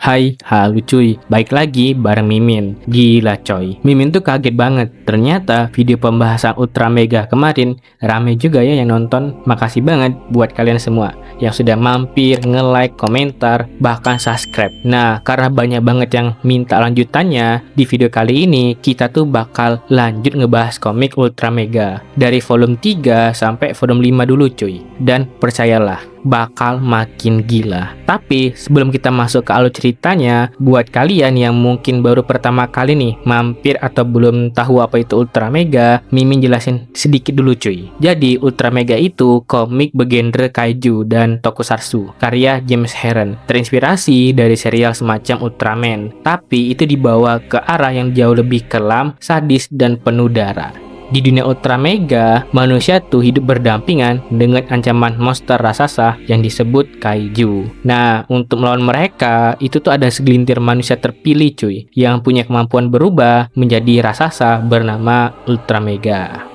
Hai, halo cuy, baik lagi bareng Mimin. Gila coy, Mimin tuh kaget banget. Ternyata video pembahasan Ultra Mega kemarin rame juga ya yang nonton. Makasih banget buat kalian semua yang sudah mampir, nge-like, komentar, bahkan subscribe. Nah, karena banyak banget yang minta lanjutannya, di video kali ini kita tuh bakal lanjut ngebahas komik Ultra Mega dari volume 3 sampai volume 5 dulu cuy. Dan percayalah, bakal makin gila. Tapi sebelum kita masuk ke alur ceritanya, buat kalian yang mungkin baru pertama kali nih mampir atau belum tahu apa itu Ultra Mega, Mimin jelasin sedikit dulu cuy. Jadi Ultra Mega itu komik bergenre kaiju dan tokusatsu karya James Harren, terinspirasi dari serial semacam Ultraman, tapi itu dibawa ke arah yang jauh lebih kelam, sadis, dan penuh darah. Di dunia Ultra Mega, manusia tuh hidup berdampingan dengan ancaman monster raksasa yang disebut kaiju. Nah, untuk melawan mereka, itu tuh ada segelintir manusia terpilih cuy, yang punya kemampuan berubah menjadi raksasa bernama Ultra Mega.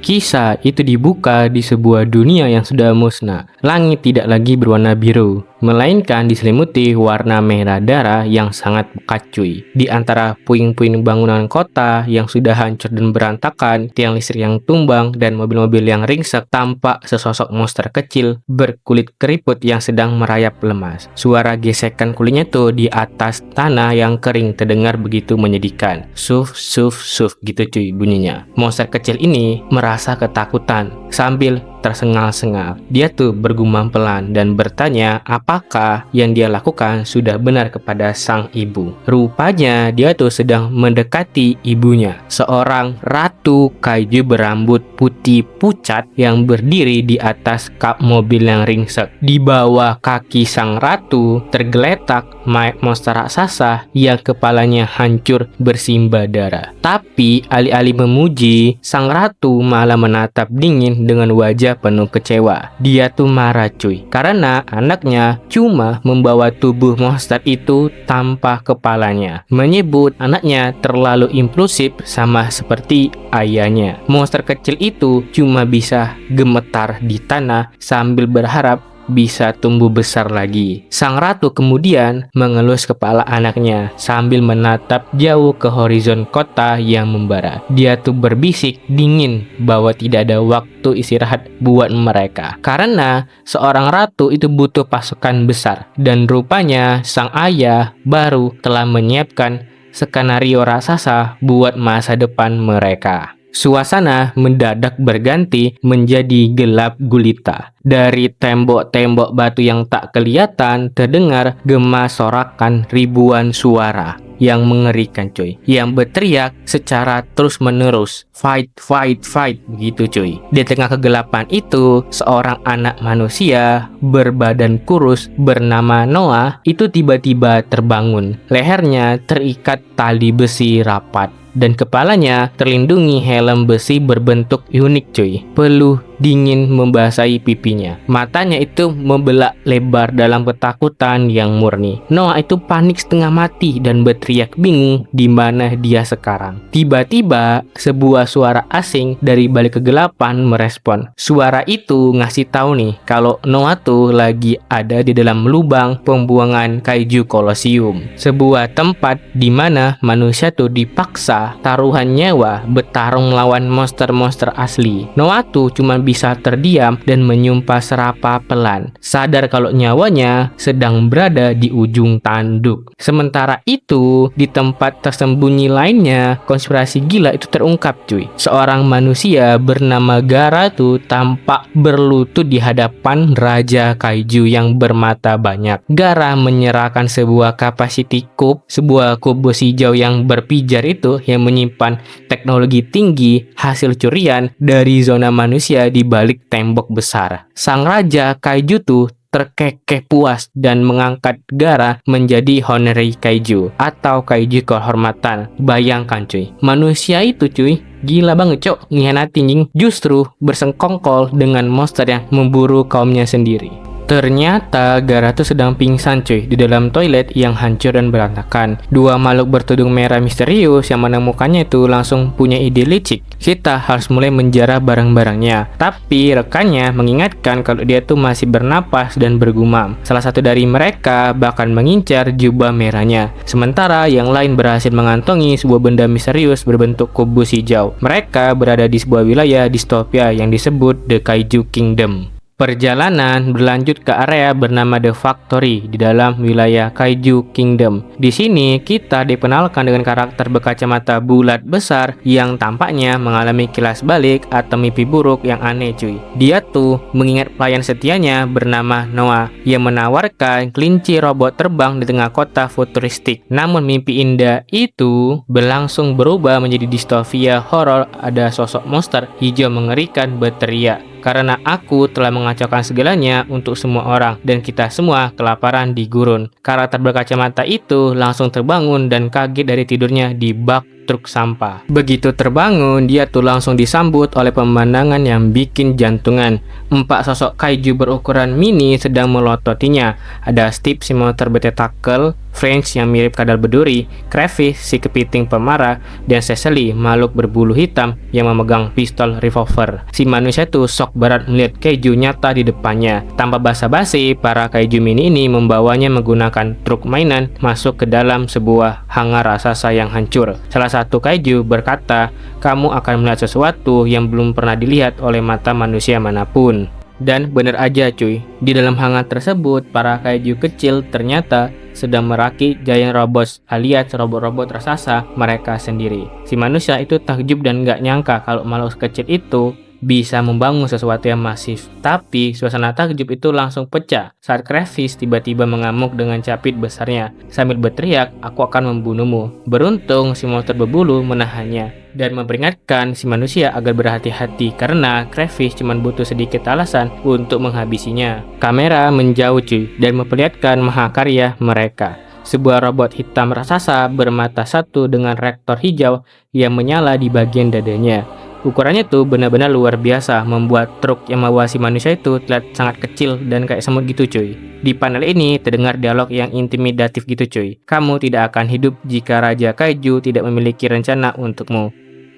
Kisah itu dibuka di sebuah dunia yang sudah musnah. Langit tidak lagi berwarna biru, melainkan diselimuti warna merah darah yang sangat pekat cuy. Di antara puing-puing bangunan kota yang sudah hancur dan berantakan, tiang listrik yang tumbang, dan mobil-mobil yang ringsek, tampak sesosok monster kecil berkulit keriput yang sedang merayap lemas. Suara gesekan kulitnya tuh di atas tanah yang kering terdengar begitu menyedihkan. Suf, suf, suf gitu cuy bunyinya. Monster kecil ini merasa ketakutan sambil tersengal-sengal. Dia tuh bergumam pelan dan bertanya apakah yang dia lakukan sudah benar kepada sang ibu. Rupanya dia tuh sedang mendekati ibunya, seorang ratu kaiju berambut putih pucat yang berdiri di atas kap mobil yang ringsek. Di bawah kaki sang ratu tergeletak mayat monster raksasa yang kepalanya hancur bersimbah darah. Tapi alih-alih memuji, sang ratu malah menatap dingin dengan wajah penuh kecewa. Dia tuh marah cuy, karena anaknya cuma membawa tubuh monster itu tanpa kepalanya. Menyebut anaknya terlalu impulsif sama seperti ayahnya. Monster kecil itu cuma bisa gemetar di tanah sambil berharap bisa tumbuh besar lagi. Sang ratu kemudian mengelus kepala anaknya sambil menatap jauh ke horizon kota yang membara. Dia tuh berbisik dingin bahwa tidak ada waktu istirahat buat mereka, karena seorang ratu itu butuh pasukan besar, dan rupanya sang ayah baru telah menyiapkan skenario raksasa buat masa depan mereka. Suasana mendadak berganti menjadi gelap gulita. Dari tembok-tembok batu yang tak kelihatan terdengar gema sorakan ribuan suara yang mengerikan cuy, yang berteriak secara terus-menerus, fight, fight, fight begitu cuy. Di tengah kegelapan itu, seorang anak manusia berbadan kurus bernama Noah itu tiba-tiba terbangun. Lehernya terikat tali besi rapat dan kepalanya terlindungi helm besi berbentuk unik cuy. Peluh dingin membasahi pipinya. Matanya itu membelak lebar dalam ketakutan yang murni. Noah itu panik setengah mati dan berteriak bingung di mana dia sekarang. Tiba-tiba sebuah suara asing dari balik kegelapan merespon. Suara itu ngasih tahu nih kalau Noah tuh lagi ada di dalam lubang pembuangan kaiju kolosium. Sebuah tempat di mana manusia tuh dipaksa taruhan nyawa bertarung melawan monster-monster asli. Noah tuh cuma bisa terdiam dan menyumpah serapa pelan, sadar kalau nyawanya sedang berada di ujung tanduk. Sementara itu, di tempat tersembunyi lainnya, konspirasi gila itu terungkap cuy. Seorang manusia bernama Gara tuh tampak berlutut di hadapan Raja Kaiju yang bermata banyak. Gara menyerahkan sebuah capacity cube, sebuah kub besi hijau yang berpijar itu yang menyimpan teknologi tinggi hasil curian dari zona manusia di balik tembok besar. Sang Raja Kaiju tuh terkekeh puas dan mengangkat Gara menjadi honorary kaiju atau kaiju kehormatan. Bayangkan cuy, manusia itu cuy gila banget cok, ngianatin justru bersengkongkol dengan monster yang memburu kaumnya sendiri. Ternyata Gaara tuh sedang pingsan cuy di dalam toilet yang hancur dan berantakan. Dua makhluk bertudung merah misterius yang menemukannya itu langsung punya ide licik. Kita harus mulai menjarah barang-barangnya. Tapi rekannya mengingatkan kalau dia tuh masih bernapas dan bergumam. Salah satu dari mereka bahkan mengincar jubah merahnya. Sementara yang lain berhasil mengantongi sebuah benda misterius berbentuk kubus hijau. Mereka berada di sebuah wilayah distopia yang disebut The Kaiju Kingdom. Perjalanan berlanjut ke area bernama The Factory di dalam wilayah Kaiju Kingdom. Di sini kita dikenalkan dengan karakter berkacamata bulat besar yang tampaknya mengalami kilas balik atau mimpi buruk yang aneh cuy. Dia tuh mengingat pelayan setianya bernama Noah yang menawarkan kelinci robot terbang di tengah kota futuristik. Namun mimpi indah itu berlangsung berubah menjadi distopia horor. Ada sosok monster hijau mengerikan berteriak, "Karena aku telah mengacaukan segalanya untuk semua orang dan kita semua kelaparan di gurun." Karakter berkacamata itu langsung terbangun dan kaget dari tidurnya di bak truk sampah. Begitu terbangun, dia tuh langsung disambut oleh pemandangan yang bikin jantungan. 4 sosok kaiju berukuran mini sedang melototinya. Ada Steve si monster bertentakel, French yang mirip kadal berduri, Crayfish si kepiting pemarah, dan Cecily makhluk berbulu hitam yang memegang pistol revolver. Si manusia tuh sok berat melihat kaiju nyata di depannya. Tanpa basa-basi, para kaiju mini ini membawanya menggunakan truk mainan masuk ke dalam sebuah hangar raksasa yang hancur. Salah satu kaiju berkata, "Kamu akan melihat sesuatu yang belum pernah dilihat oleh mata manusia manapun." Dan benar aja cuy, di dalam hangar tersebut para kaiju kecil ternyata sedang merakit giant robots alias robot-robot raksasa mereka sendiri. Si manusia itu takjub dan gak nyangka kalau makhluk kecil itu bisa membangun sesuatu yang masif. Tapi suasana takjub itu langsung pecah saat Crayfish tiba-tiba mengamuk dengan capit besarnya sambil berteriak, "Aku akan membunuhmu." Beruntung si monster berbulu menahannya dan memperingatkan si manusia agar berhati-hati karena Crayfish cuma butuh sedikit alasan untuk menghabisinya. Kamera menjauh cuy dan memperlihatkan mahakarya mereka. Sebuah robot hitam raksasa bermata satu dengan reaktor hijau yang menyala di bagian dadanya. Ukurannya tuh benar-benar luar biasa, membuat truk yang membawa si manusia itu terlihat sangat kecil dan kayak semut gitu cuy. Di panel ini terdengar dialog yang intimidatif gitu cuy. "Kamu tidak akan hidup jika Raja Kaiju tidak memiliki rencana untukmu."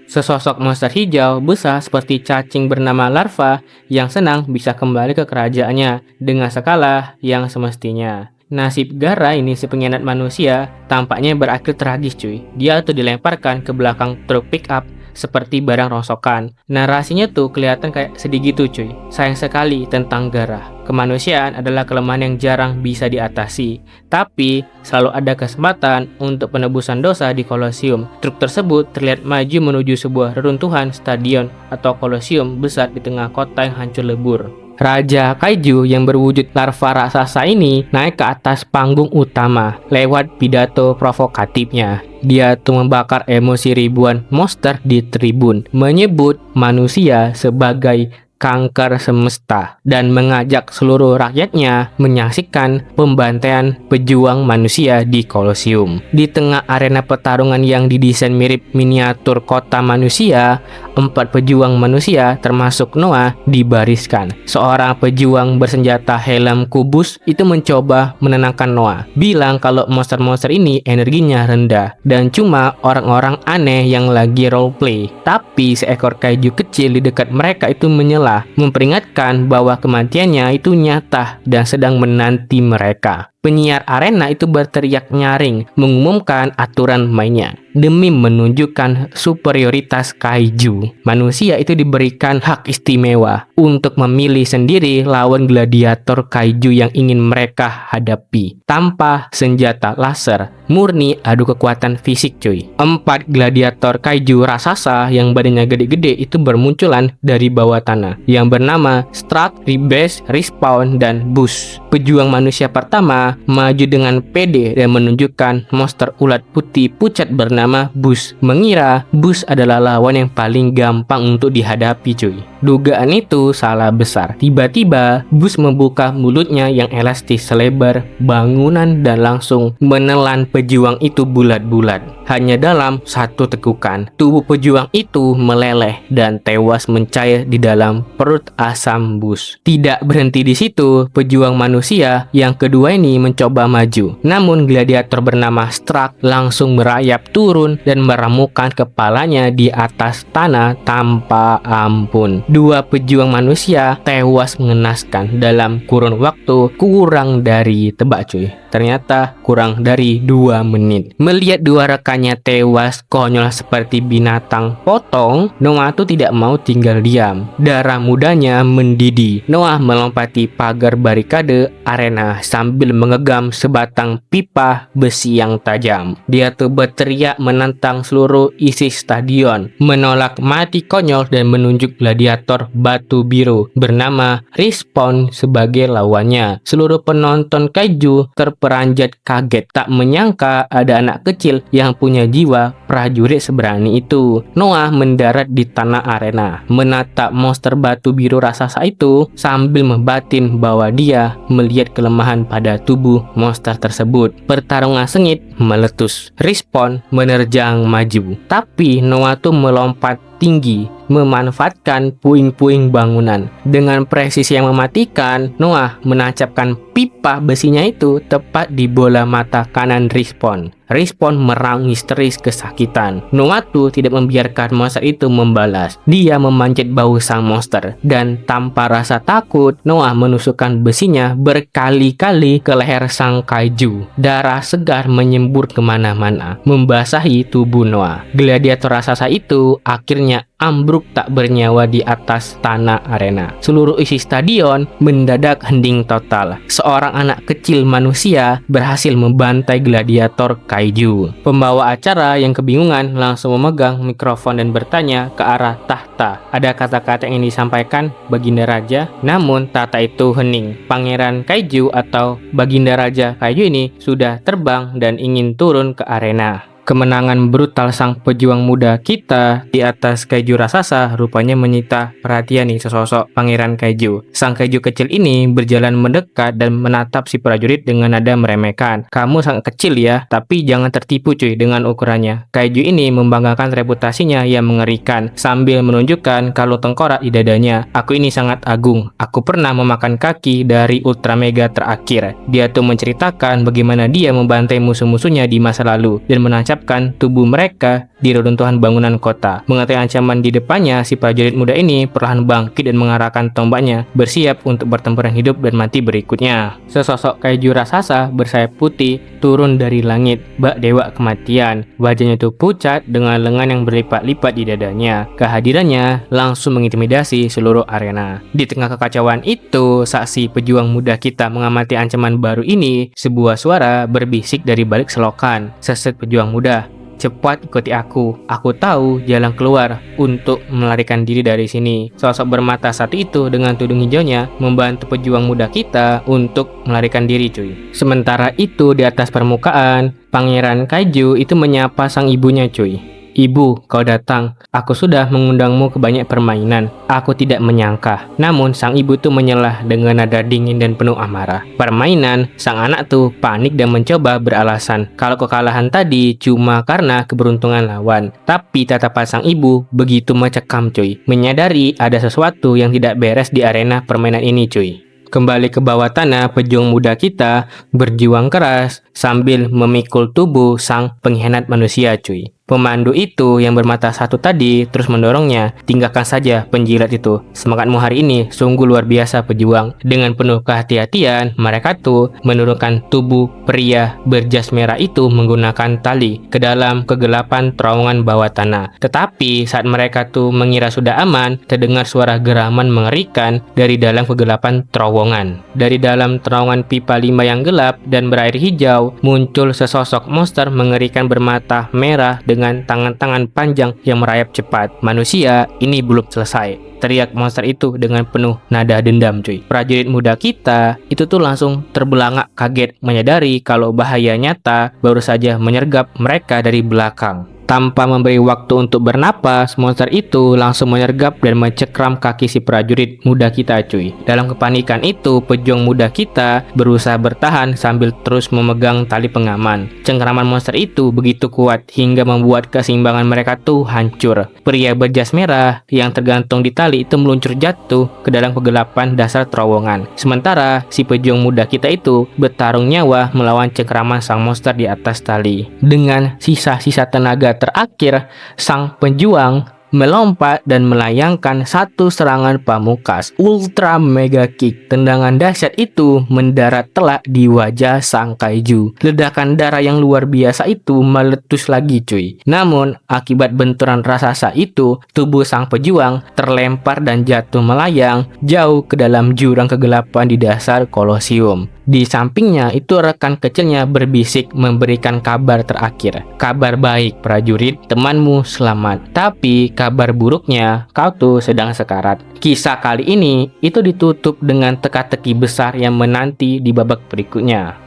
Sesosok monster hijau besar seperti cacing bernama Larva yang senang bisa kembali ke kerajaannya dengan skala yang semestinya. Nasib Gaara ini si pengkhianat manusia tampaknya berakhir tragis cuy. Dia tuh dilemparkan ke belakang truk pick up seperti barang rongsokan. Narasinya tuh kelihatan kayak sedih gitu cuy. Sayang sekali tentang Gaara. Kemanusiaan adalah kelemahan yang jarang bisa diatasi, tapi selalu ada kesempatan untuk penebusan dosa di Kolosium. Truk tersebut terlihat maju menuju sebuah reruntuhan stadion atau kolosium besar di tengah kota yang hancur lebur. Raja Kaiju yang berwujud larva raksasa ini naik ke atas panggung utama lewat pidato provokatifnya. Dia tuh membakar emosi ribuan monster di tribun, menyebut manusia sebagai kanker semesta dan mengajak seluruh rakyatnya menyaksikan pembantaian pejuang manusia di Kolosium. Di tengah arena pertarungan yang didesain mirip miniatur kota manusia, 4 pejuang manusia termasuk Noah dibariskan. Seorang pejuang bersenjata helm kubus itu mencoba menenangkan Noah, bilang kalau monster-monster ini energinya rendah dan cuma orang-orang aneh yang lagi roleplay. Tapi seekor kaiju kecil di dekat mereka itu menyelah, memperingatkan bahwa kematiannya itu nyata dan sedang menanti mereka. Penyiar arena itu berteriak nyaring mengumumkan aturan mainnya. Demi menunjukkan superioritas kaiju, manusia itu diberikan hak istimewa untuk memilih sendiri lawan gladiator kaiju yang ingin mereka hadapi. Tanpa senjata laser, murni adu kekuatan fisik cuy. 4 gladiator kaiju raksasa yang badannya gede-gede itu bermunculan dari bawah tanah yang bernama Struck, Rebase, Respawn, dan Boost. Pejuang manusia pertama maju dengan pede dan menunjukkan monster ulat putih pucat bernama Boost. Mengira Boost adalah lawan yang paling gampang untuk dihadapi cuy. Dugaan itu salah besar. Tiba-tiba, bus membuka mulutnya yang elastis selebar bangunan dan langsung menelan pejuang itu bulat-bulat. Hanya dalam satu tekukan, tubuh pejuang itu meleleh dan tewas mencair di dalam perut asam bus. Tidak berhenti di situ, pejuang manusia yang kedua ini mencoba maju. Namun gladiator bernama Strack langsung merayap turun dan meramukan kepalanya di atas tanah tanpa ampun. Dua pejuang manusia tewas mengenaskan dalam kurun waktu kurang dari, tebak cuy, ternyata kurang dari 2 menit. Melihat dua rekannya tewas konyol seperti binatang potong, Noah tuh tidak mau tinggal diam. Darah mudanya mendidih. Noah melompati pagar barikade arena sambil menggenggam sebatang pipa besi yang tajam. Dia tuh berteriak menentang seluruh isi stadion, menolak mati konyol dan menunjuk gladiator batu biru bernama Respawn sebagai lawannya. Seluruh penonton kaiju terperanjat kaget, tak menyangka ada anak kecil yang punya jiwa prajurit seberani itu. Noah mendarat di tanah arena, menatap monster batu biru raksasa itu sambil membatin bahwa dia melihat kelemahan pada tubuh monster tersebut. Pertarungan sengit meletus. Respawn menerjang maju, tapi Noah tuh melompat tinggi, memanfaatkan puing-puing bangunan. Dengan presisi yang mematikan, Noah menancapkan pipa besinya itu tepat di bola mata kanan Respawn. Respawn merang histeris kesakitan. Noah tuh tidak membiarkan monster itu membalas. Dia memanjat bahu sang monster dan tanpa rasa takut, Noah menusukkan besinya berkali-kali ke leher sang kaiju. Darah segar menyembur kemana-mana, membasahi tubuh Noah. Gladiator raksasa itu akhirnya ambruk tak bernyawa di atas tanah arena. Seluruh isi stadion mendadak hening total. Seorang anak kecil manusia berhasil membantai gladiator kaiju. Pembawa acara yang kebingungan langsung memegang mikrofon dan bertanya ke arah tahta. Ada kata-kata yang ingin disampaikan Baginda Raja, namun tahta itu hening. Pangeran kaiju atau Baginda Raja kaiju ini sudah terbang dan ingin turun ke arena. Kemenangan brutal sang pejuang muda kita di atas kaiju raksasa rupanya menyita perhatian nih sesosok pangeran kaiju. Sang kaiju kecil ini berjalan mendekat dan menatap si prajurit dengan nada meremehkan. Kamu sangat kecil ya, tapi jangan tertipu cuy dengan ukurannya. Kaiju ini membanggakan reputasinya yang mengerikan sambil menunjukkan kalau tengkorak di dadanya. Aku ini sangat agung. Aku pernah memakan kaki dari Ultra Mega terakhir. Dia tuh menceritakan bagaimana dia membantai musuh-musuhnya di masa lalu dan menancap tubuh mereka di reruntuhan bangunan kota. Mengetahui ancaman di depannya, si prajurit muda ini perlahan bangkit dan mengarahkan tombaknya, bersiap untuk bertempuran hidup dan mati berikutnya. Sesosok kaiju raksasa bersayap putih turun dari langit, bak dewa kematian. Wajahnya itu pucat dengan lengan yang berlipat-lipat di dadanya. Kehadirannya langsung mengintimidasi seluruh arena. Di tengah kekacauan itu, saat si pejuang muda kita mengamati ancaman baru ini, sebuah suara berbisik dari balik selokan. Seset pejuang muda, cepat ikuti aku. Aku tahu jalan keluar untuk melarikan diri dari sini. Sosok bermata satu itu dengan tudung hijaunya membantu pejuang muda kita untuk melarikan diri cuy. Sementara itu di atas permukaan, pangeran kaiju itu menyapa sang ibunya cuy. Ibu, kau datang. Aku sudah mengundangmu ke banyak permainan. Aku tidak menyangka. Namun sang ibu tuh menyelah dengan nada dingin dan penuh amarah. Permainan, sang anak tuh panik dan mencoba beralasan kalau kekalahan tadi cuma karena keberuntungan lawan. Tapi tatapan sang ibu begitu mencekam cuy. Menyadari ada sesuatu yang tidak beres di arena permainan ini cuy. Kembali ke bawah tanah, pejuang muda kita berjuang keras sambil memikul tubuh sang pengkhianat manusia cuy. Pemandu itu yang bermata satu tadi terus mendorongnya. Tinggalkan saja penjilat itu. Semangatmu hari ini sungguh luar biasa pejuang. Dengan penuh kehati-hatian, mereka tuh menurunkan tubuh pria berjas merah itu menggunakan tali ke dalam kegelapan terowongan bawah tanah. Tetapi saat mereka tuh mengira sudah aman, terdengar suara geraman mengerikan dari dalam kegelapan terowongan. Dari dalam terowongan pipa 5 yang gelap dan berair hijau, muncul sesosok monster mengerikan bermata merah dengan tangan-tangan panjang yang merayap cepat. Manusia, ini belum selesai, teriak monster itu dengan penuh nada dendam cuy. Prajurit muda kita itu tuh langsung terbelangak kaget menyadari kalau bahaya nyata baru saja menyergap mereka dari belakang. Tanpa memberi waktu untuk bernapas, monster itu langsung menyergap dan mencekram kaki si prajurit muda kita cuy. Dalam kepanikan itu, pejuang muda kita berusaha bertahan sambil terus memegang tali pengaman. Cengkraman monster itu begitu kuat hingga membuat keseimbangan mereka tuh hancur. Pria berjas merah yang tergantung di tali itu meluncur jatuh ke dalam kegelapan dasar terowongan. Sementara si pejuang muda kita itu bertarung nyawa melawan cengkraman sang monster di atas tali. Dengan sisa-sisa tenaga terakhir, sang pejuang melompat dan melayangkan satu serangan pamungkas, Ultra Mega Kick. Tendangan dahsyat itu mendarat telak di wajah sang kaiju. Ledakan darah yang luar biasa itu meletus lagi cuy. Namun akibat benturan raksasa itu, tubuh sang pejuang terlempar dan jatuh melayang jauh ke dalam jurang kegelapan di dasar kolosium. Di sampingnya itu rekan kecilnya berbisik memberikan kabar terakhir. Kabar baik prajurit, temanmu selamat. Tapi kabar buruknya, kau tuh sedang sekarat. Kisah kali ini itu ditutup dengan teka-teki besar yang menanti di babak berikutnya.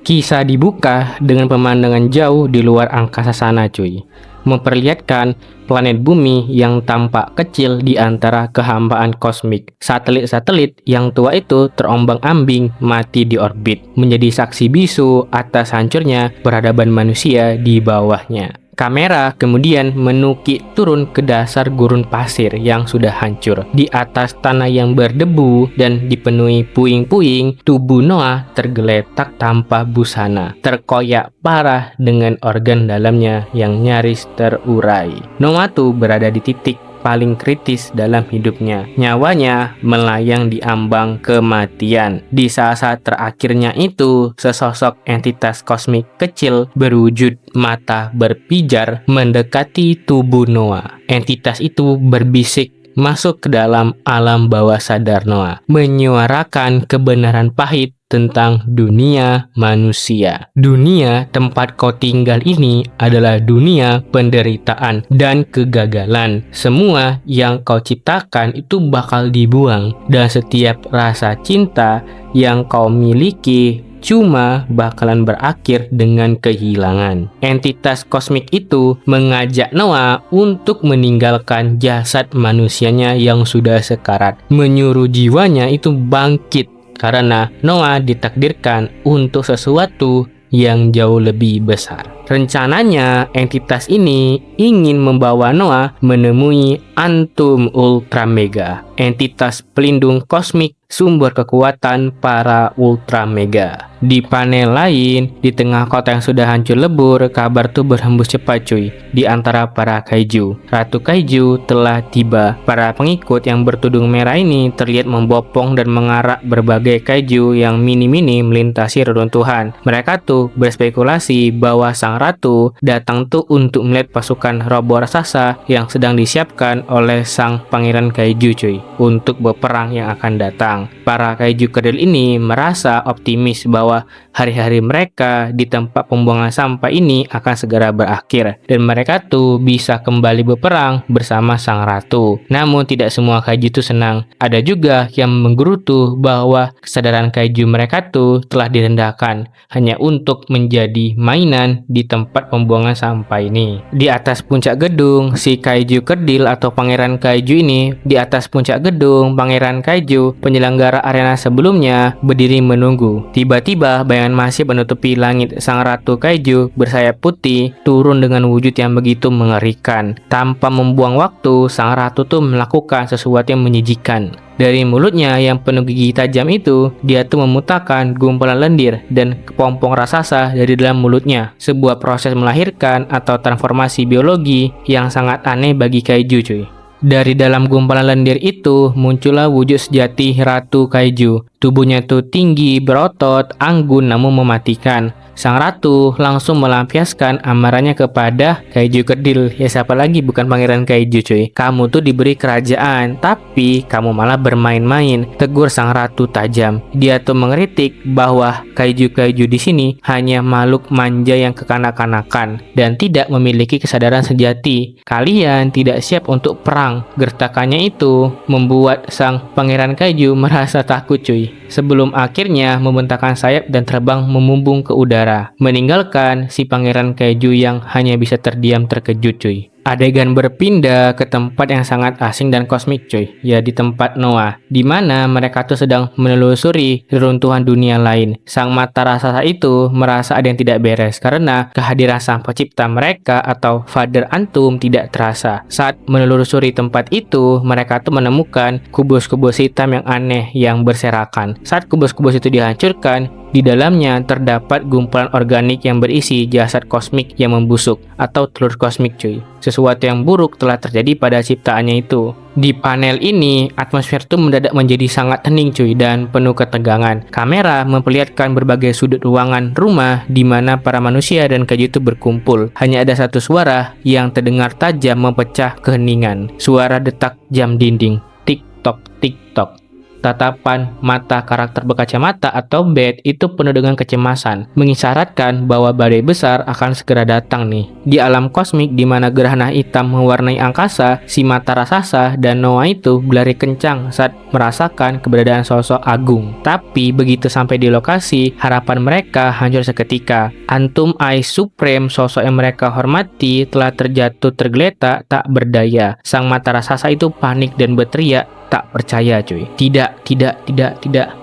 Kisah dibuka dengan pemandangan jauh di luar angkasa sana cuy, memperlihatkan planet bumi yang tampak kecil di antara kehambaan kosmik. Satelit-satelit yang tua itu terombang-ambing mati di orbit, menjadi saksi bisu atas hancurnya peradaban manusia di bawahnya. Kamera kemudian menukik turun ke dasar gurun pasir yang sudah hancur. Di atas tanah yang berdebu dan dipenuhi puing-puing, tubuh Noah tergeletak tanpa busana, terkoyak parah dengan organ dalamnya yang nyaris terurai. Noah tuh berada di titik paling kritis dalam hidupnya. Nyawanya melayang di ambang kematian. Di saat-saat terakhirnya itu, sesosok entitas kosmik kecil berwujud mata berpijar mendekati tubuh Noah. Entitas itu berbisik masuk ke dalam alam bawah sadar Noah, menyuarakan kebenaran pahit tentang dunia manusia. Dunia tempat kau tinggal ini adalah dunia penderitaan dan kegagalan. Semua yang kau ciptakan itu bakal dibuang, dan setiap rasa cinta yang kau miliki cuma bakalan berakhir dengan kehilangan. Entitas kosmik itu mengajak Noah untuk meninggalkan jasad manusianya yang sudah sekarat, menyuruh jiwanya itu bangkit karena Noah ditakdirkan untuk sesuatu yang jauh lebih besar. Rencananya, entitas ini ingin membawa Noah menemui Antum Ultra Mega, entitas pelindung kosmik sumber kekuatan para Ultra Mega. Di panel lain, di tengah kota yang sudah hancur lebur, kabar tuh berhembus cepat cuy. Di antara para kaiju, Ratu Kaiju telah tiba. Para pengikut yang bertudung merah ini terlihat membopong dan mengarak berbagai kaiju yang mini-mini melintasi reruntuhan. Mereka tuh berspekulasi bahwa sang ratu datang tuh untuk melihat pasukan robo raksasa yang sedang disiapkan oleh sang pangeran kaiju cuy, untuk berperang yang akan datang. Para kaiju kerdil ini merasa optimis bahwa hari-hari mereka di tempat pembuangan sampah ini akan segera berakhir dan mereka tuh bisa kembali berperang bersama sang ratu. Namun tidak semua kaiju itu senang. Ada juga yang menggerutu bahwa kesadaran kaiju mereka tuh telah direndahkan hanya untuk menjadi mainan di tempat pembuangan sampah ini. Di atas puncak gedung, si kaiju kerdil atau pangeran kaiju ini, di atas puncak gedung pangeran kaiju, penyelenggara arena sebelumnya berdiri menunggu. Tiba-tiba bayangan masih menutupi langit. Sang ratu kaiju bersayap putih turun dengan wujud yang begitu mengerikan. Tanpa membuang waktu, sang ratu tuh melakukan sesuatu yang menjijikan. Dari mulutnya yang penuh gigi tajam itu, dia tuh memutarkan gumpalan lendir dan kepompong raksasa dari dalam mulutnya. Sebuah proses melahirkan atau transformasi biologi yang sangat aneh bagi kaiju cuy. Dari dalam gumpalan lendir itu muncullah wujud sejati Ratu Kaiju. Tubuhnya tuh tinggi, berotot, anggun namun mematikan. Sang ratu langsung melampiaskan amarahnya kepada kaiju kerdil. Ya siapa lagi bukan pangeran kaiju cuy. Kamu tuh diberi kerajaan, tapi kamu malah bermain-main, tegur sang ratu tajam. Dia tuh mengeritik bahwa kaiju-kaiju di sini hanya makhluk manja yang kekanak-kanakan dan tidak memiliki kesadaran sejati. Kalian tidak siap untuk perang. Gertakannya itu membuat sang pangeran kaiju merasa takut cuy. cuy. Sebelum akhirnya membentangkan sayap dan terbang memumbung ke udara, meninggalkan si pangeran kaiju yang hanya bisa terdiam terkejut cuy. Adegan berpindah ke tempat yang sangat asing dan kosmik cuy, ya di tempat Noah, di mana mereka tuh sedang menelusuri reruntuhan dunia lain. Sang mata raksasa itu merasa ada yang tidak beres karena kehadiran sang pencipta mereka atau Father Antum tidak terasa. Saat menelusuri tempat itu, mereka tuh menemukan kubus-kubus hitam yang aneh yang berserakan. Saat kubus-kubus itu dihancurkan, di dalamnya terdapat gumpalan organik yang berisi jasad kosmik yang membusuk atau telur kosmik cuy. Sesuatu yang buruk telah terjadi pada ciptaannya itu. Di panel ini, atmosfer itu mendadak menjadi sangat hening cuy dan penuh ketegangan. Kamera memperlihatkan berbagai sudut ruangan rumah di mana para manusia dan kayu itu berkumpul. Hanya ada satu suara yang terdengar tajam memecah keheningan. Suara detak jam dinding. Tik-tok, tik-tok. Tatapan mata karakter berkacamata atau Beth itu penuh dengan kecemasan, mengisyaratkan bahwa badai besar akan segera datang nih. Di alam kosmik di mana gerhana hitam mewarnai angkasa, si mata raksasa dan Noah itu berlari kencang saat merasakan keberadaan sosok agung. Tapi begitu sampai di lokasi, harapan mereka hancur seketika. Antum Ice Supreme, sosok yang mereka hormati, telah terjatuh tergeletak tak berdaya. Sang mata raksasa itu panik dan berteriak, tak percaya cuy. Tidak.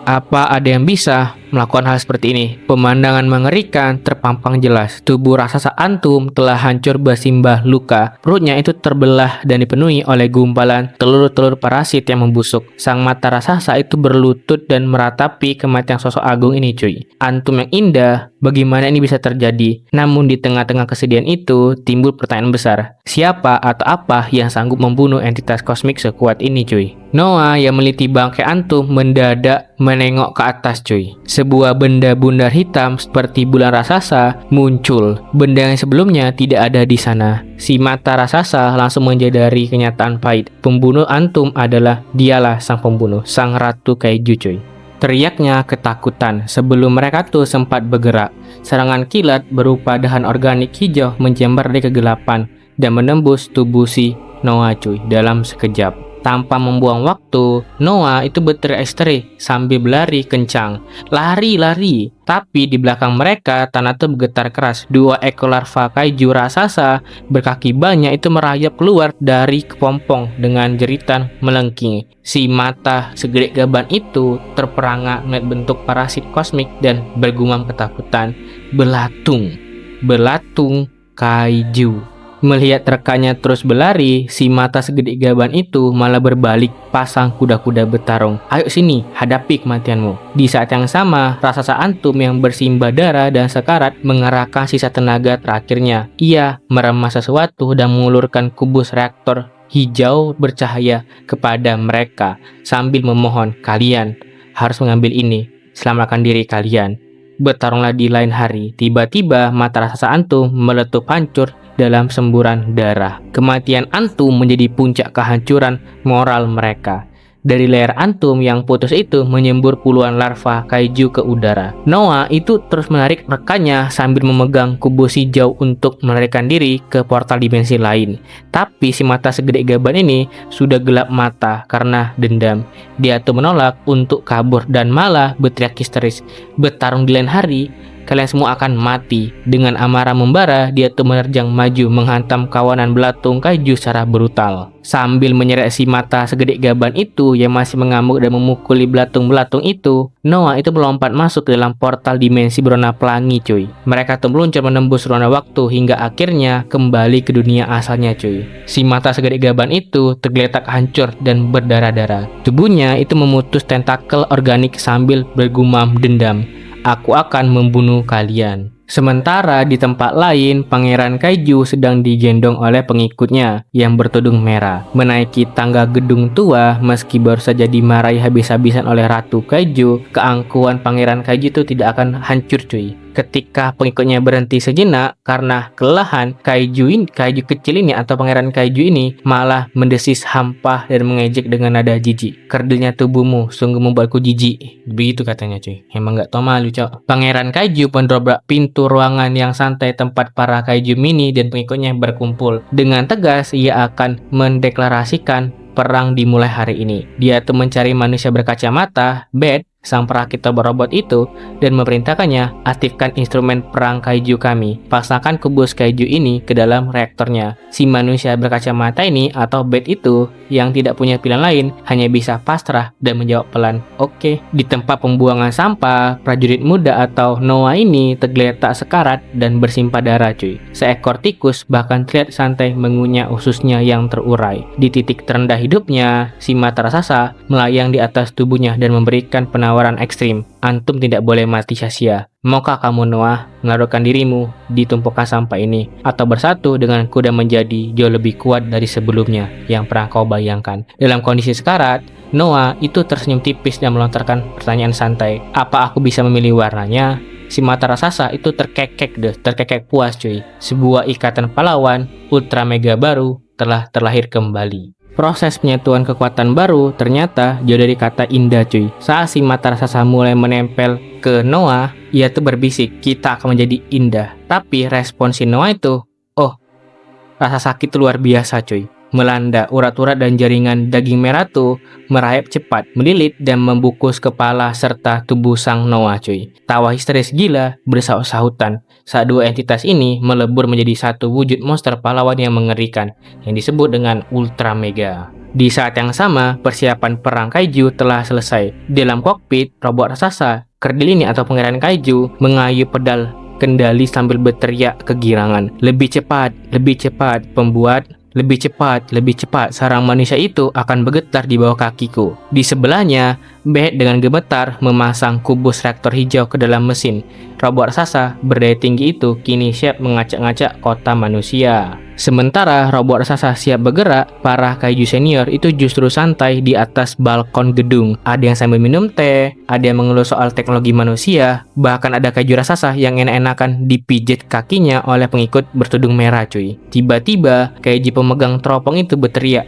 Apa ada yang bisa melakukan hal seperti ini? Pemandangan mengerikan terpampang jelas. Tubuh raksasa Antum telah hancur bersimbah luka. Perutnya itu terbelah dan dipenuhi oleh gumpalan telur-telur parasit yang membusuk. Sang mata raksasa itu berlutut dan meratapi kematian sosok agung ini cuy. Antum yang indah, bagaimana ini bisa terjadi? Namun di tengah-tengah kesedihan itu timbul pertanyaan besar. Siapa atau apa yang sanggup membunuh entitas kosmik sekuat ini cuy? Noah yang meliti bangkai Antum mendadak menengok ke atas cuy. Sebuah benda bundar hitam seperti bulan raksasa muncul. Benda yang sebelumnya tidak ada di sana. Si mata raksasa langsung menyadari kenyataan pahit. Pembunuh Antum adalah dialah sang pembunuh, sang ratu kaiju cuy. Teriaknya ketakutan sebelum mereka tuh sempat bergerak. Serangan kilat berupa dahan organik hijau menjambar dari kegelapan dan menembus tubuh si Noah cuy dalam sekejap. Tanpa membuang waktu, Noah itu berteriak-teriak sambil berlari kencang. Lari. Tapi di belakang mereka, tanah itu bergetar keras. Dua ekor larva kaiju raksasa berkaki banyak itu merayap keluar dari kepompong dengan jeritan melengking. Si mata segede gaban itu terperangah melihat bentuk parasit kosmik dan bergumam ketakutan. Belatung kaiju. Melihat rekannya terus berlari, si mata segede gaban itu malah berbalik pasang kuda-kuda bertarung. Ayo sini, hadapi kematianmu. Di saat yang sama, raksasa Antum yang bersimbah darah dan sekarat mengerahkan sisa tenaga terakhirnya. Ia meremas sesuatu dan mengulurkan kubus reaktor hijau bercahaya kepada mereka sambil memohon, kalian harus mengambil ini, selamatkan diri kalian. Bertarunglah di lain hari. Tiba-tiba mata raksasa Antum meletup hancur dalam semburan darah. Kematian Antum menjadi puncak kehancuran moral mereka. Dari leher Antum yang putus itu menyembur puluhan larva kaiju ke udara. Noah itu terus menarik rekannya sambil memegang kubus hijau untuk melarikan diri ke portal dimensi lain. Tapi si mata segede gaban ini sudah gelap mata karena dendam. Dia tuh menolak untuk kabur dan malah berteriak histeris. Bertarung di lain hari, kalian semua akan mati. Dengan amarah membara, dia tuh menerjang maju menghantam kawanan belatung kaiju secara brutal. Sambil menyeret si mata segede gaban itu yang masih mengamuk dan memukuli belatung-belatung itu, Noah itu melompat masuk ke dalam portal dimensi berwarna pelangi cuy. Mereka tuh meluncur menembus ruang waktu hingga akhirnya kembali ke dunia asalnya cuy. Si mata segede gaban itu tergeletak hancur dan berdarah-darah. Tubuhnya itu memutus tentakel organik sambil bergumam dendam. Aku akan membunuh kalian. Sementara di tempat lain, Pangeran Kaiju sedang digendong oleh pengikutnya yang bertudung merah menaiki tangga gedung tua. Meski baru saja dimarahi habis-habisan oleh Ratu Kaiju, keangkuhan Pangeran Kaiju itu tidak akan hancur cuy. Ketika pengikutnya berhenti sejenak karena kelelahan, kaiju kecil ini atau Pangeran Kaiju ini malah mendesis hampa dan mengejek dengan nada jijik. Kerdilnya tubuhmu sungguh membuatku jijik. Begitu katanya cuy. Emang gak tau malu cok. Pangeran Kaiju mendobrak pintu ruangan yang santai tempat para kaiju mini dan pengikutnya berkumpul. Dengan tegas ia akan mendeklarasikan perang dimulai hari ini. Dia tuh mencari manusia berkacamata, Beth, sang perakit robot itu dan memerintahkannya, aktifkan instrumen perang kaiju kami. Pasangkan kubus kaiju ini ke dalam reaktornya. Si manusia berkacamata ini atau Beth itu yang tidak punya pilihan lain hanya bisa pasrah dan menjawab pelan, "Oke." Di tempat pembuangan sampah, prajurit muda atau Noah ini tergeletak sekarat dan bersimpah darah cuy. Seekor tikus bahkan terlihat santai mengunyah ususnya yang terurai. Di titik terendah hidupnya, si mata raksasa melayang di atas tubuhnya dan memberikan penawaran ekstrim. Antum tidak boleh mati sia-sia. Maukah kamu Noah menaruhkan dirimu di tumpukan sampah ini atau bersatu denganku dan menjadi jauh lebih kuat dari sebelumnya yang pernah kau bayangkan? Dalam kondisi sekarat, Noah itu tersenyum tipis dan melontarkan pertanyaan santai. Apa aku bisa memilih warnanya? Si mata raksasa itu terkekek puas cuy. Sebuah ikatan pahlawan ultra mega baru telah terlahir kembali. Proses penyatuan kekuatan baru ternyata jauh dari kata indah cuy. Saat si mata raksasa mulai menempel ke Noah, ia tuh berbisik, kita akan menjadi indah. Tapi respon si Noah itu, oh, rasa sakit tuh luar biasa cuy. Melanda urat-urat dan jaringan daging merah tuh merayap cepat, melilit dan membungkus kepala serta tubuh sang Noah cuy. Tawa histeris gila bersahut-sahutan saat dua entitas ini melebur menjadi satu wujud monster pahlawan yang mengerikan yang disebut dengan Ultra Mega. Di saat yang sama, persiapan perang kaiju telah selesai. Dalam kokpit, robot raksasa, kerdil ini atau pangeran kaiju mengayuh pedal kendali sambil berteriak kegirangan. Lebih cepat, pembuat. Lebih cepat, sarang manusia itu akan bergetar di bawah kakiku. Di sebelahnya, Beth dengan gemetar memasang kubus reaktor hijau ke dalam mesin. Robot raksasa berdaya tinggi itu kini siap mengacak-ngacak kota manusia. Sementara robot raksasa siap bergerak, para kaiju senior itu justru santai di atas balkon gedung. Ada yang sambil minum teh, ada yang mengeluh soal teknologi manusia, bahkan ada kaiju raksasa yang enak-enakan dipijit kakinya oleh pengikut bertudung merah cuy. Tiba-tiba, kaiju pemegang teropong itu berteriak.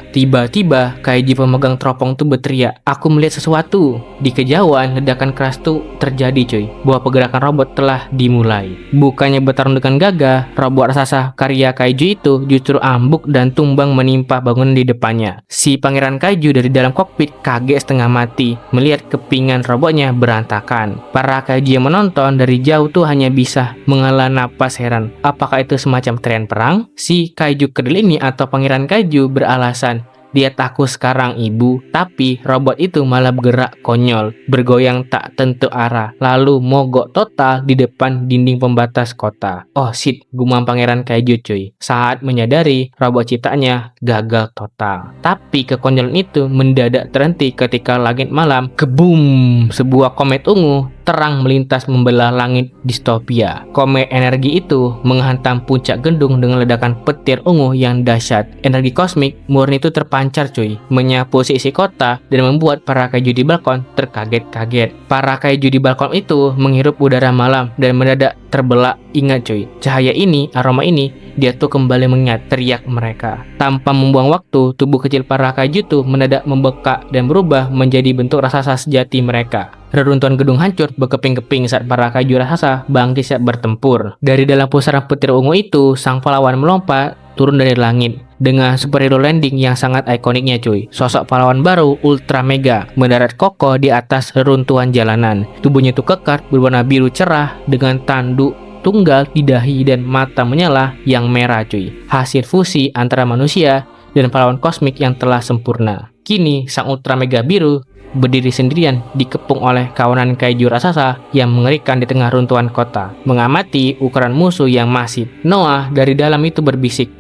Aku melihat sesuatu. Di kejauhan, ledakan keras tuh terjadi cuy. Bahwa pergerakan robot telah dimulai. Bukannya bertarung dengan gagah, robot raksasa karya kaiju itu justru ambuk dan tumbang menimpa bangunan di depannya. Si pangeran kaiju dari dalam kokpit kaget setengah mati melihat kepingan robotnya berantakan. Para kaiju yang menonton dari jauh tuh hanya bisa menghela napas heran. Apakah itu semacam tren perang? Si kaiju kerdil ini atau pangeran kaiju beralasan, dia takut sekarang ibu, tapi robot itu malah bergerak konyol, bergoyang tak tentu arah, lalu mogok total di depan dinding pembatas kota. Oh shit, gumam pangeran kaiju cuy. Saat menyadari robot ciptaannya gagal total. Tapi kekonyolan itu mendadak terhenti ketika langit malam, kebum, sebuah komet ungu terang melintas membelah langit distopia. Komet energi itu menghantam puncak gedung dengan ledakan petir ungu yang dahsyat. Energi kosmik murni itu terpancar cuy, menyapu sisi kota dan membuat para kaiju di balkon terkaget-kaget. Para kaiju di balkon itu menghirup udara malam dan mendadak terbelah. Ingat cuy, cahaya ini, aroma ini, dia tuh kembali mengingat, teriak mereka. Tanpa membuang waktu, tubuh kecil para kaiju tuh mendadak membekak dan berubah menjadi bentuk raksasa sejati mereka. Reruntuhan gedung hancur berkeping-keping saat para kaiju raksasa bangkit siap bertempur. Dari dalam pusaran petir ungu itu, sang pahlawan melompat turun dari langit dengan superhero landing yang sangat ikoniknya cuy. Sosok pahlawan baru Ultra Mega mendarat kokoh di atas reruntuhan jalanan. Tubuhnya itu kekar berwarna biru cerah dengan tanduk tunggal di dahi dan mata menyala yang merah cuy. Hasil fusi antara manusia dan pahlawan kosmik yang telah sempurna. Kini sang Ultra Mega biru berdiri sendirian dikepung oleh kawanan kaiju raksasa yang mengerikan di tengah runtuhan kota. Mengamati ukuran musuh yang masif, Noah dari dalam itu berbisik,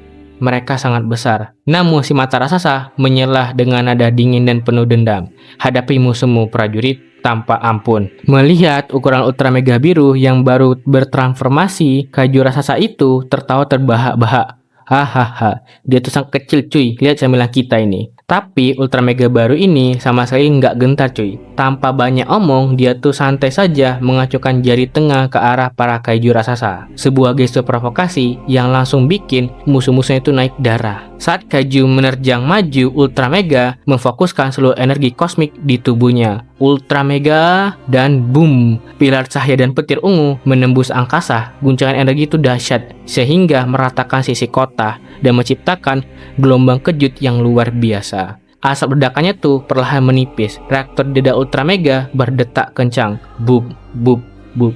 mereka sangat besar. Namun si mata raksasa menyelah dengan nada dingin dan penuh dendam. Hadapi musuhmu prajurit tanpa ampun. Melihat ukuran Ultra Mega biru yang baru bertransformasi, kaiju raksasa itu tertawa terbahak-bahak. Hahaha, dia tuh sangat kecil cuy, lihat camilan kita ini. Tapi Ultra Mega baru ini sama sekali nggak gentar cuy. Tanpa banyak omong, dia tuh santai saja mengacungkan jari tengah ke arah para kaiju raksasa. Sebuah gestur provokasi yang langsung bikin musuh-musuhnya itu naik darah. Saat kaiju menerjang maju, Ultra Mega memfokuskan seluruh energi kosmik di tubuhnya. Ultra Mega dan boom, pilar cahaya dan petir ungu menembus angkasa. Guncangan energi itu dahsyat sehingga meratakan sisi kota dan menciptakan gelombang kejut yang luar biasa. Asap ledakannya tuh perlahan menipis. Reaktor Deda Ultra Mega berdetak kencang. Bub, bub, bub.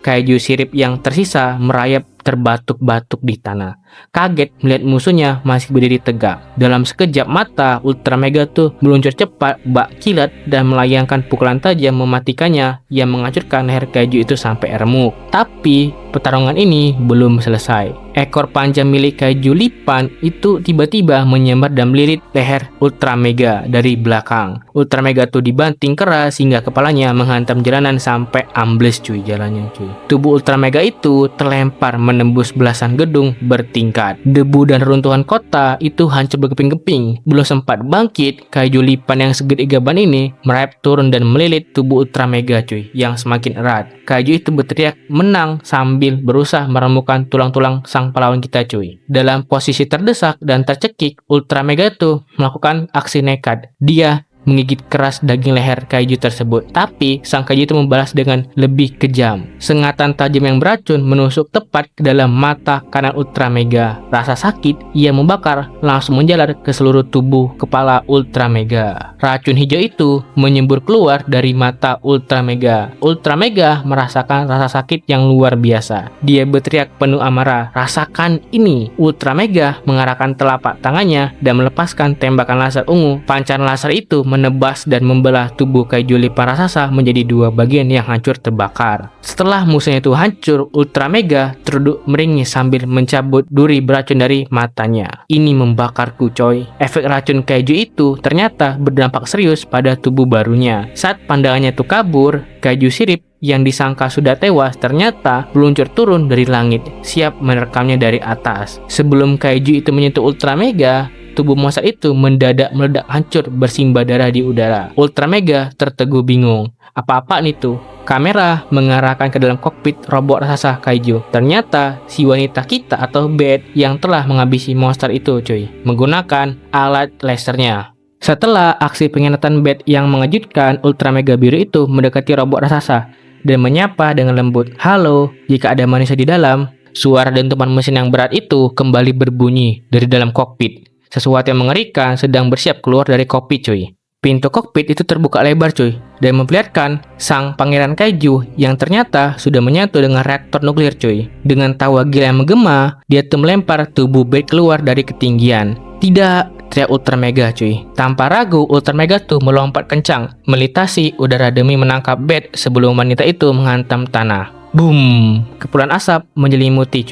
Kaiju sirip yang tersisa merayap terbatuk-batuk di tanah. Kaget melihat musuhnya masih berdiri tegak. Dalam sekejap mata, Ultra Mega tuh meluncur cepat, bak kilat, dan melayangkan pukulan tajam mematikannya yang menghancurkan leher kaiju itu sampai remuk. Tapi pertarungan ini belum selesai. Ekor panjang milik kaiju Lipan itu tiba-tiba menyambar dan melilit leher Ultra Mega dari belakang. Ultra Mega tuh dibanting keras hingga kepalanya menghantam jalanan sampai ambles jalannya Tubuh Ultra Mega itu terlempar menembus belasan gedung bertingkat. Debu dan runtuhan kota itu hancur berkeping-keping. Belum sempat bangkit, kaiju Lipan yang segede gaban ini merayap turun dan melilit tubuh Ultra Mega yang semakin erat. Kaiju itu berteriak menang sambil berusaha meremukkan tulang-tulang sang pahlawan kita Dalam posisi terdesak dan tercekik, Ultra Mega itu melakukan aksi nekat. Dia menggigit keras daging leher kaiju tersebut. Tapi sang kaiju itu membalas dengan lebih kejam. Sengatan tajam yang beracun menusuk tepat ke dalam mata kanan Ultra Mega. Rasa sakit ia membakar langsung menjalar ke seluruh tubuh kepala Ultra Mega. Racun hijau itu menyembur keluar dari mata Ultra Mega. Ultra Mega merasakan rasa sakit yang luar biasa. Dia berteriak penuh amarah, "Rasakan ini!" Ultra Mega mengarahkan telapak tangannya dan melepaskan tembakan laser ungu. Pancaran laser itu menebas dan membelah tubuh kaiju Lipan raksasa menjadi dua bagian yang hancur terbakar. Setelah musuhnya itu hancur, Ultra Mega terduduk meringis sambil mencabut duri beracun dari matanya. "Ini membakarku, coy." Efek racun kaiju itu ternyata berdampak serius pada tubuh barunya. Saat pandangannya itu kabur, kaiju sirip yang disangka sudah tewas ternyata meluncur turun dari langit, siap menerkamnya dari atas. Sebelum kaiju itu menyentuh Ultra Mega, tubuh monster itu mendadak meledak hancur bersimbah darah di udara. Ultra Mega tertegun bingung. Apa-apaan itu? Kamera mengarahkan ke dalam kokpit robot raksasa kaiju. Ternyata si wanita kita atau Beth yang telah menghabisi monster itu menggunakan alat lasernya. Setelah aksi pengkhianatan Beth yang mengejutkan, Ultra Mega biru itu mendekati robot raksasa dan menyapa dengan lembut, "Halo, jika ada manusia di dalam." Suara dentuman mesin yang berat itu kembali berbunyi dari dalam kokpit. Sesuatu yang mengerikan sedang bersiap keluar dari kokpit Pintu kokpit itu terbuka lebar dan memperlihatkan sang pangeran kaiju yang ternyata sudah menyatu dengan reaktor nuklir Dengan tawa gila yang menggema, dia tuh melempar tubuh Beth keluar dari ketinggian. "Tidak!" teriak Ultra Mega Tanpa ragu, Ultra Mega tuh melompat kencang, melintasi udara demi menangkap Beth sebelum wanita itu menghantam tanah. Boom! Kepulan asap menyelimuti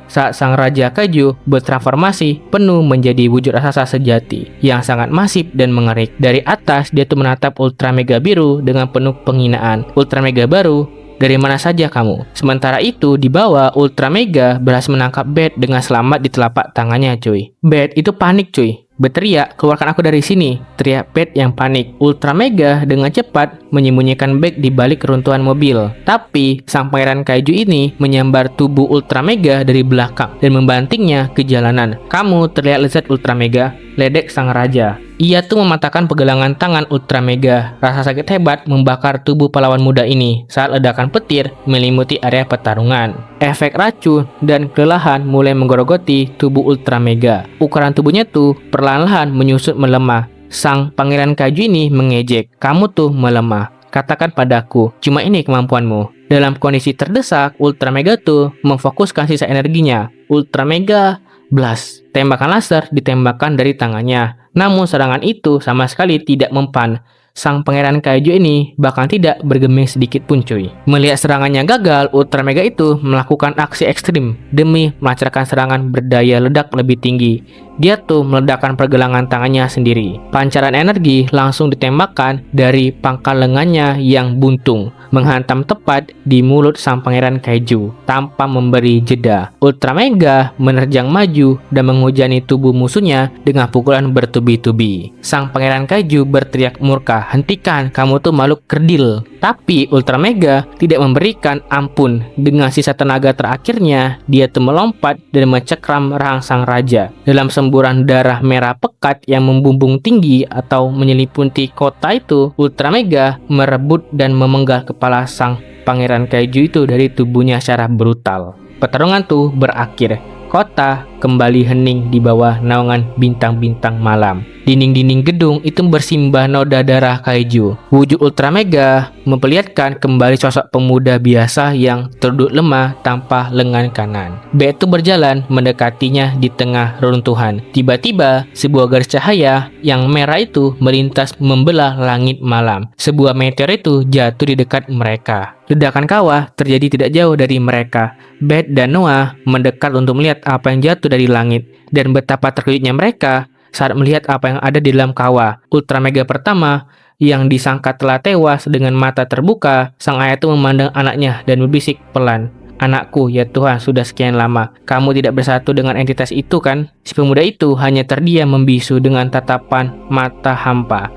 Saat sang raja kaiju bertransformasi penuh menjadi wujud raksasa sejati yang sangat masif dan mengerikan. Dari atas dia tuh menatap Ultra Mega biru dengan penuh penghinaan. "Ultra Mega baru, dari mana saja kamu?" Sementara itu di bawah, Ultra Mega berhasil menangkap Beth dengan selamat di telapak tangannya Beth itu panik berteriak, "Keluarkan aku dari sini!" teriak Beth yang panik. Ultra Mega dengan cepat menyembunyikan Beth di balik keruntuhan mobil. Tapi sang pangeran kaiju ini menyambar tubuh Ultra Mega dari belakang dan membantingnya ke jalanan. "Kamu terlihat lezat, Ultra Mega," ledek sang raja. Ia tuh mematahkan pergelangan tangan Ultra Mega. Rasa sakit hebat membakar tubuh pahlawan muda ini saat ledakan petir meliputi area pertarungan. Efek racun dan kelelahan mulai menggerogoti tubuh Ultra Mega. Ukuran tubuhnya tuh perlahan-lahan menyusut melemah. Sang pangeran kaiju ini mengejek, "Kamu tuh melemah. Katakan padaku, cuma ini kemampuanmu." Dalam kondisi terdesak, Ultra Mega tuh memfokuskan sisa energinya. Ultra Mega blast. Tembakan laser ditembakkan dari tangannya. Namun serangan itu sama sekali tidak mempan. Sang pangeran kaiju ini bahkan tidak bergeming sedikit pun Melihat serangannya gagal, Ultra Mega itu melakukan aksi ekstrim demi melancarkan serangan berdaya ledak lebih tinggi. Dia tuh meledakkan pergelangan tangannya sendiri. Pancaran energi langsung ditembakkan dari pangkal lengannya yang buntung, menghantam tepat di mulut sang pangeran kaiju tanpa memberi jeda. Ultra Mega menerjang maju dan menghujani tubuh musuhnya dengan pukulan bertubi-tubi. Sang pangeran kaiju berteriak murka, "Hentikan, kamu tuh makhluk kerdil." Tapi Ultra Mega tidak memberikan ampun. Dengan sisa tenaga terakhirnya, dia tuh melompat dan mencekram rahang sang raja. Dalam semburan darah merah pekat yang membumbung tinggi atau menyelimuti kota itu, Ultra Mega merebut dan memenggal kepala sang pangeran kaiju itu dari tubuhnya secara brutal. Pertarungan tuh berakhir. Kota kembali hening di bawah naungan bintang-bintang malam. Dinding-dinding gedung itu bersimbah noda darah kaiju. Wujud Ultra Mega memperlihatkan kembali sosok pemuda biasa yang terduduk lemah tanpa lengan kanan. Beth itu berjalan mendekatinya di tengah reruntuhan. Tiba-tiba, sebuah garis cahaya yang merah itu melintas membelah langit malam. Sebuah meteor itu jatuh di dekat mereka. Ledakan kawah terjadi tidak jauh dari mereka. Beth dan Noah mendekat untuk melihat apa yang jatuh dari langit. Dan betapa terkejutnya mereka saat melihat apa yang ada di dalam kawah. Ultra Mega pertama yang disangka telah tewas dengan mata terbuka, sang ayah itu memandang anaknya dan berbisik pelan. "Anakku, ya Tuhan, sudah sekian lama. Kamu tidak bersatu dengan entitas itu kan?" Si pemuda itu hanya terdiam membisu dengan tatapan mata hampa.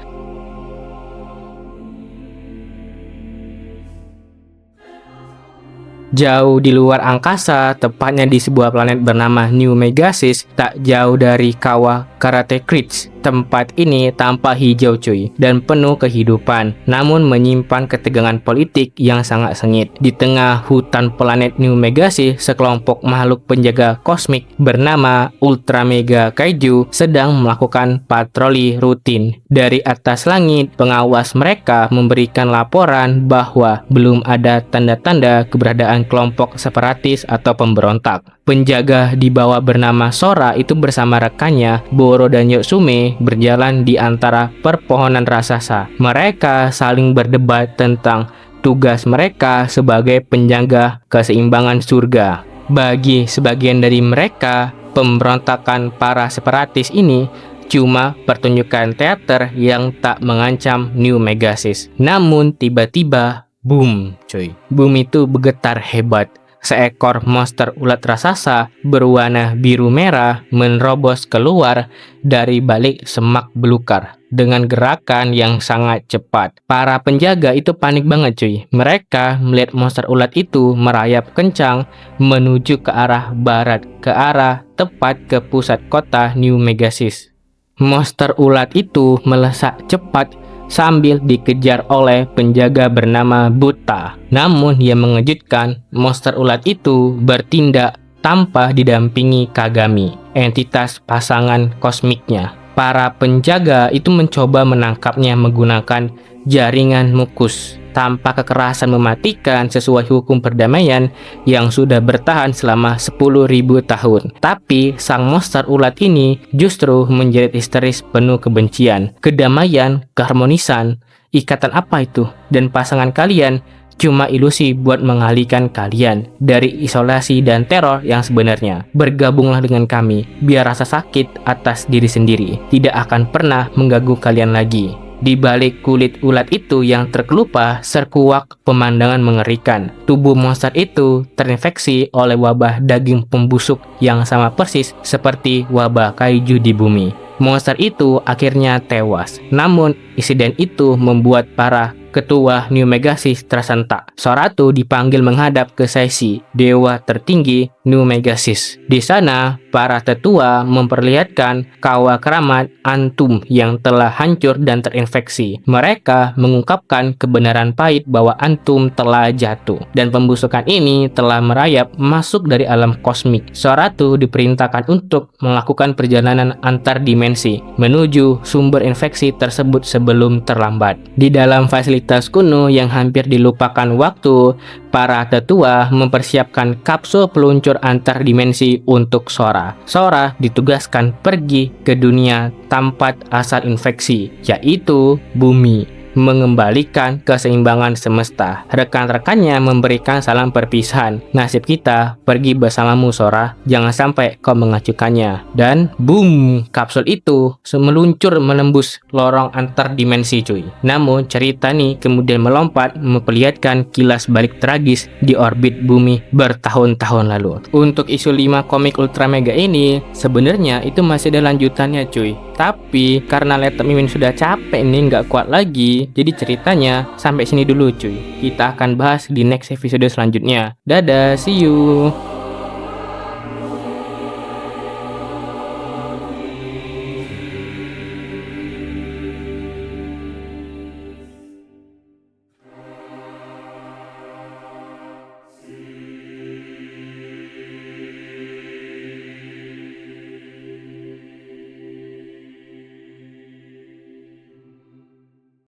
Jauh di luar angkasa, tepatnya di sebuah planet bernama New Megasis, tak jauh dari kawah Karate Ridge. Tempat ini tampak hijau cuy, dan penuh kehidupan, namun menyimpan ketegangan politik yang sangat sengit. Di tengah hutan planet New Megasis, sekelompok makhluk penjaga kosmik bernama Ultra Mega Kaiju sedang melakukan patroli rutin. Dari atas langit, pengawas mereka memberikan laporan bahwa belum ada tanda-tanda keberadaan kelompok separatis atau pemberontak. Penjaga di bawah bernama Sora itu bersama rekannya Boro dan Yotsume berjalan di antara perpohonan raksasa. Mereka saling berdebat tentang tugas mereka sebagai penjaga keseimbangan surga. Bagi sebagian dari mereka, pemberontakan para separatis ini cuma pertunjukan teater yang tak mengancam New Megasis. Namun tiba-tiba, boom cuy. Boom itu bergetar hebat. Seekor monster ulat raksasa berwarna biru merah menerobos keluar dari balik semak belukar dengan gerakan yang sangat cepat. Para penjaga itu panik banget cuy. Mereka melihat monster ulat itu merayap kencang menuju ke arah barat, ke arah tepat ke pusat kota New Megasis. Monster ulat itu melesat cepat sambil dikejar oleh penjaga bernama Buta. Namun yang mengejutkan, monster ulat itu bertindak tanpa didampingi Kagami, entitas pasangan kosmiknya. Para penjaga itu mencoba menangkapnya menggunakan jaringan mukus tanpa kekerasan mematikan sesuai hukum perdamaian yang sudah bertahan selama 10.000 tahun. Tapi sang monster ulat ini justru menjerit histeris penuh kebencian, kedamaian, keharmonisan, ikatan apa itu? Dan pasangan kalian cuma ilusi buat mengalihkan kalian dari isolasi dan teror yang sebenarnya. Bergabunglah dengan kami, biar rasa sakit atas diri sendiri tidak akan pernah mengganggu kalian lagi. Di balik kulit ulat itu yang terkelupas, serkuak pemandangan mengerikan. Tubuh monster itu terinfeksi oleh wabah daging pembusuk yang sama persis seperti wabah kaiju di bumi. Monster itu akhirnya tewas. Namun, insiden itu membuat para ketua New Megasis tersentak. Soratu dipanggil menghadap ke Seishi, dewa tertinggi New Megasis. Di sana, para tetua memperlihatkan kawah keramat Antum yang telah hancur dan terinfeksi. Mereka mengungkapkan kebenaran pahit bahwa Antum telah jatuh, dan pembusukan ini telah merayap masuk dari alam kosmik. Soratu diperintahkan untuk melakukan perjalanan antar dimensi menuju sumber infeksi tersebut sebelum terlambat. Di dalam fasilitas kuno yang hampir dilupakan waktu, para tetua mempersiapkan kapsul peluncur antar dimensi untuk Sora. Sora ditugaskan pergi ke dunia tempat asal infeksi, yaitu bumi, mengembalikan keseimbangan semesta. Rekan-rekannya memberikan salam perpisahan. Nasib kita pergi bersamamu Sora, jangan sampai kau mengacukannya. Dan boom, kapsul itu meluncur menembus lorong antar dimensi cuy. Namun cerita nih kemudian melompat memperlihatkan kilas balik tragis di orbit bumi bertahun-tahun lalu. Untuk isu 5 komik Ultra Mega ini sebenarnya itu masih ada lanjutannya cuy. Tapi karena laptop Mimin sudah capek nih, nggak kuat lagi, jadi ceritanya sampai sini dulu cuy. Kita akan bahas di next episode selanjutnya. Dadah, see you.